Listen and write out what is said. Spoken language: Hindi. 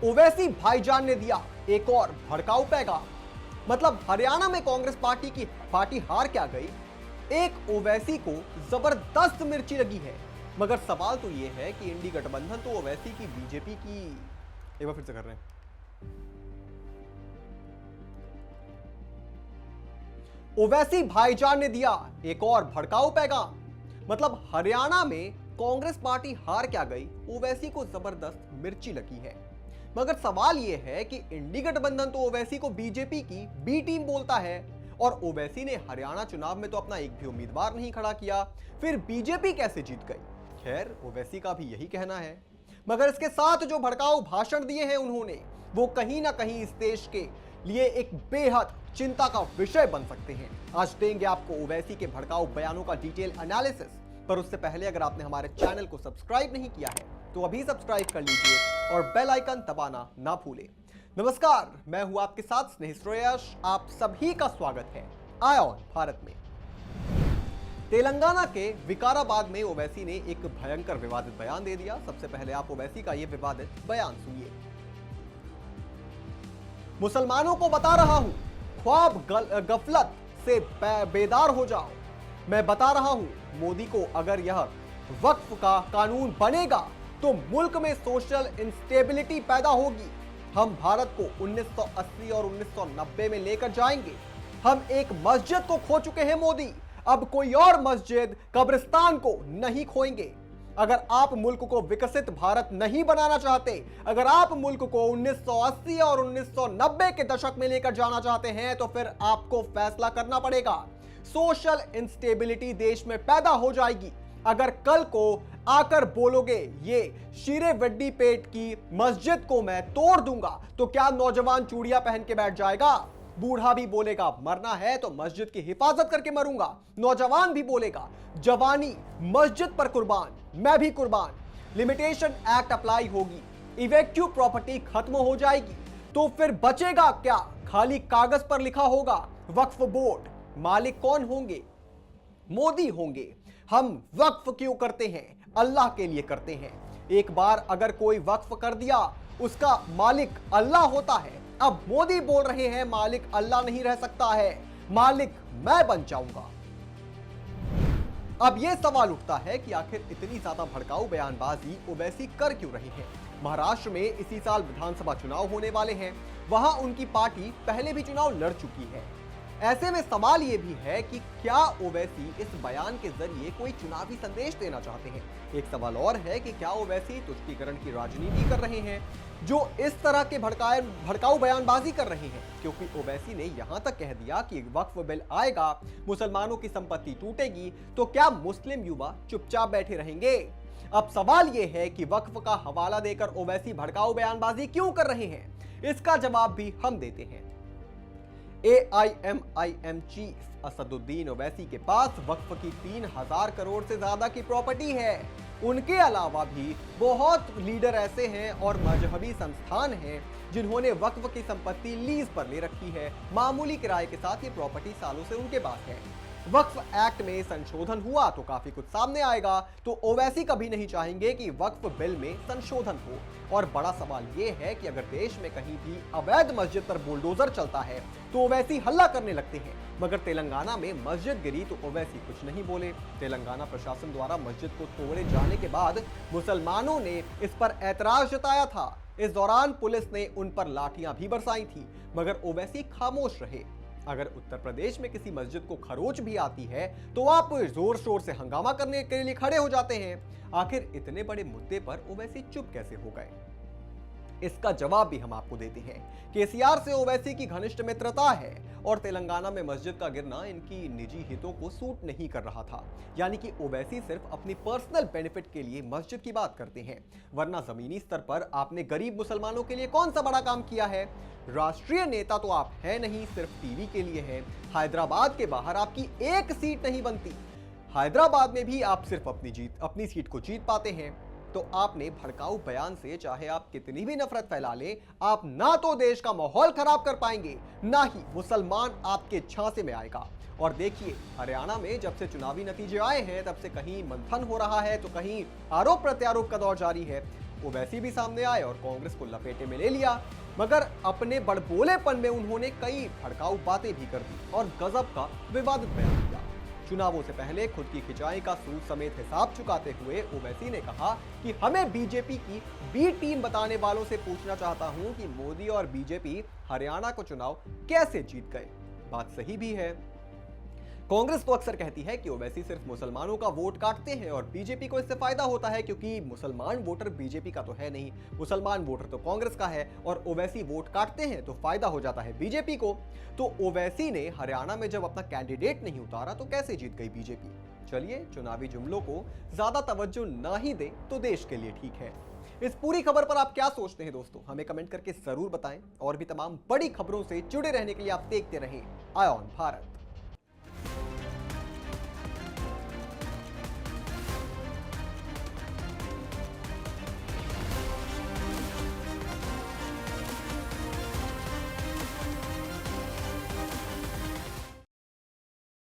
ओवैसी भाईजान ने दिया एक और भड़काऊ पैगाम। मतलब हरियाणा में कांग्रेस पार्टी हार क्या गई, एक ओवैसी को जबरदस्त मिर्ची लगी है। मगर सवाल तो यह है कि इंडी गठबंधन तो ओवैसी की बीजेपी की, एक बार फिर से कर रहे हैं, ओवैसी भाईजान ने दिया एक और भड़काऊ पैगाम। मतलब हरियाणा में कांग्रेस पार्टी हार क्या गई, ओवैसी को जबरदस्त मिर्ची लगी है। मगर सवाल यह है कि इंडी गठबंधन तो ओवैसी को बीजेपी की बी टीम बोलता है और ओवैसी ने हरियाणा चुनाव में तो अपना एक भी उम्मीदवार नहीं खड़ा किया, फिर बीजेपी कैसे जीत गई। खैर ओवैसी का भी यही कहना है। मगर इसके साथ जो भड़काऊ भाषण दिए हैं उन्होंने, वो कहीं ना कहीं इस देश के लिए एक बेहद चिंता का विषय बन सकते हैं। आज देंगे आपको ओवैसी के भड़काऊ बयानों का डिटेल एनालिसिस, पर उससे पहले अगर आपने हमारे चैनल को सब्सक्राइब नहीं किया है तो अभी सब्सक्राइब कर लीजिए और बेल आइकन दबाना ना भूलें। नमस्कार, मैं हूं आपके साथ स्नेह श्रेयस, आप सभी का स्वागत है आय ऑन भारत में। तेलंगाना के विकाराबाद में ओवैसी ने एक भयंकर विवादित बयान दे दिया। सबसे पहले आप ओवैसी का यह विवादित बयान सुनिए। मुसलमानों को बता रहा हूं, ख्वाब गफलत से बेदार हो जाओ। मैं बता रहा हूं, मोदी को अगर यह वक्फ का कानून बनेगा तो मुल्क में सोशल इंस्टेबिलिटी पैदा होगी। हम भारत को 1980 और 1990 में लेकर जाएंगे। हम एक मस्जिद को खो चुके हैं मोदी, अब कोई और मस्जिद कब्रिस्तान को नहीं खोएंगे। अगर आप मुल्क को विकसित भारत नहीं बनाना चाहते, अगर आप मुल्क को 1980 और 1990 के दशक में लेकर जाना चाहते हैं तो फिर आपको फैसला करना पड़ेगा। सोशल इंस्टेबिलिटी देश में पैदा हो जाएगी। अगर कल को आकर बोलोगे ये शीरे वड्डी पेट की मस्जिद को मैं तोड़ दूंगा, तो क्या नौजवान चूड़ियां पहन के बैठ जाएगा? बूढ़ा भी बोलेगा मरना है तो मस्जिद की हिफाजत करके मरूंगा। नौजवान भी बोलेगा जवानी मस्जिद पर कुर्बान, मैं भी कुर्बान। लिमिटेशन एक्ट अप्लाई होगी, इवेक्टिव प्रॉपर्टी खत्म हो जाएगी, तो फिर बचेगा क्या? खाली कागज पर लिखा होगा वक्फ बोर्ड। मालिक कौन होंगे? मोदी होंगे। हम वक्फ क्यों करते हैं? अल्लाह के लिए करते हैं। एक बार अगर कोई वक्फ कर दिया, उसका मालिक अल्लाह होता है। अब मोदी बोल रहे हैं मालिक अल्लाह नहीं रह सकता है, मालिक मैं बन जाऊंगा। अब यह सवाल उठता है कि आखिर इतनी ज्यादा भड़काऊ बयानबाजी ओवैसी कर क्यों रहे हैं। महाराष्ट्र में इसी साल विधानसभा चुनाव होने वाले हैं। वहां उनकी पार्टी पहले भी चुनाव लड़ चुकी है। ऐसे में सवाल यह भी है कि क्या ओवैसी इस बयान के जरिए कोई चुनावी संदेश देना चाहते हैं। एक सवाल और है कि क्या ओवैसी तुष्टीकरण की राजनीति कर रहे हैं जो इस तरह के भड़काऊ बयानबाजी कर रहे हैं, क्योंकि ओवैसी ने यहां तक कह दिया कि वक्फ बिल आएगा, मुसलमानों की संपत्ति टूटेगी, तो क्या मुस्लिम युवा चुपचाप बैठे रहेंगे? अब सवाल यह है कि वक्फ का हवाला देकर ओवैसी भड़काऊ बयानबाजी क्यों कर रहे हैं, इसका जवाब भी हम देते हैं। AIMIM चीफ असदुद्दीन ओवैसी के पास वक्फ की 3000 करोड़ से ज्यादा की प्रॉपर्टी है। उनके अलावा भी बहुत लीडर ऐसे हैं और मजहबी संस्थान हैं जिन्होंने वक्फ की संपत्ति लीज पर ले रखी है। मामूली किराए के साथ ये प्रॉपर्टी सालों से उनके पास है। वक्फ एक्ट में संशोधन हुआ तो काफी कुछ सामने आएगा, तो ओवैसी कभी नहीं चाहेंगे कि वक्फ बिल में संशोधन हो। और बड़ा सवाल यह है कि अगर देश में कहीं भी अवैध मस्जिद पर बुलडोजर चलता है तो ओवैसी हल्ला करने लगते हैं। मगर तेलंगाना में मस्जिद गिरी तो ओवैसी कुछ नहीं बोले। तेलंगाना प्रशासन द्वारा मस्जिद को तोड़े जाने के बाद मुसलमानों ने इस पर ऐतराज जताया था। इस दौरान पुलिस ने उन पर लाठियां भी बरसाई थी, मगर ओवैसी खामोश रहे। अगर उत्तर प्रदेश में किसी मस्जिद को खरोच भी आती है तो आप जोर शोर से हंगामा करने के लिए खड़े हो जाते हैं। आखिर इतने बड़े मुद्दे पर ओवैसी चुप कैसे हो गए? इसका जवाब भी हम आपको देते हैं। केसीआर से ओवैसी की घनिष्ठ मित्रता है और तेलंगाना में मस्जिद का गिरना इनकी निजी हितों को सूट नहीं कर रहा था। यानी कि ओवैसी सिर्फ अपनी पर्सनल बेनिफिट के लिए मस्जिद की बात करते हैं, वरना जमीनी स्तर पर आपने गरीब मुसलमानों के लिए कौन सा बड़ा काम किया है? राष्ट्रीय नेता तो आप है नहीं, सिर्फ टीवी के लिए है। हैदराबाद के बाहर आपकी एक सीट नहीं बनती। हैदराबाद में भी आप सिर्फ अपनी सीट को जीत पाते हैं। तो आपने भड़काऊ बयान से चाहे आप कितनी भी नफरत फैला लें, आप ना तो देश का माहौल खराब कर पाएंगे, ना ही मुसलमान आपके झांसे में आएगा। और देखिए, हरियाणा में जब से चुनावी नतीजे आए हैं तब से कहीं मंथन हो रहा है तो कहीं आरोप प्रत्यारोप का दौर जारी है। ओवैसी भी सामने आए और कांग्रेस को लपेटे में ले लिया, मगर अपने बड़बोलेपन में उन्होंने कई भड़काऊ बातें भी कर दी और गजब का विवादित बयान दिया। चुनावों से पहले खुद की खिंचाई का सूद समेत हिसाब चुकाते हुए ओवैसी ने कहा कि हमें बीजेपी की बी टीम बताने वालों से पूछना चाहता हूं कि मोदी और बीजेपी हरियाणा को चुनाव कैसे जीत गए। बात सही भी है। कांग्रेस तो अक्सर कहती है कि ओवैसी सिर्फ मुसलमानों का वोट काटते हैं और बीजेपी को इससे फायदा होता है क्योंकि मुसलमान वोटर बीजेपी का तो है नहीं, मुसलमान वोटर तो कांग्रेस का है और ओवैसी वोट काटते हैं तो फायदा हो जाता है बीजेपी को। तो ओवैसी ने हरियाणा में जब अपना कैंडिडेट नहीं उतारा तो कैसे जीत गई बीजेपी। चलिए चुनावी जुमलों को ज्यादा तवज्जो ना ही दे तो देश के लिए ठीक है। इस पूरी खबर पर आप क्या सोचते हैं दोस्तों, हमें कमेंट करके जरूर बताएं और भी तमाम बड़ी खबरों से जुड़े रहने के लिए आप देखते रहें आय ऑन भारत।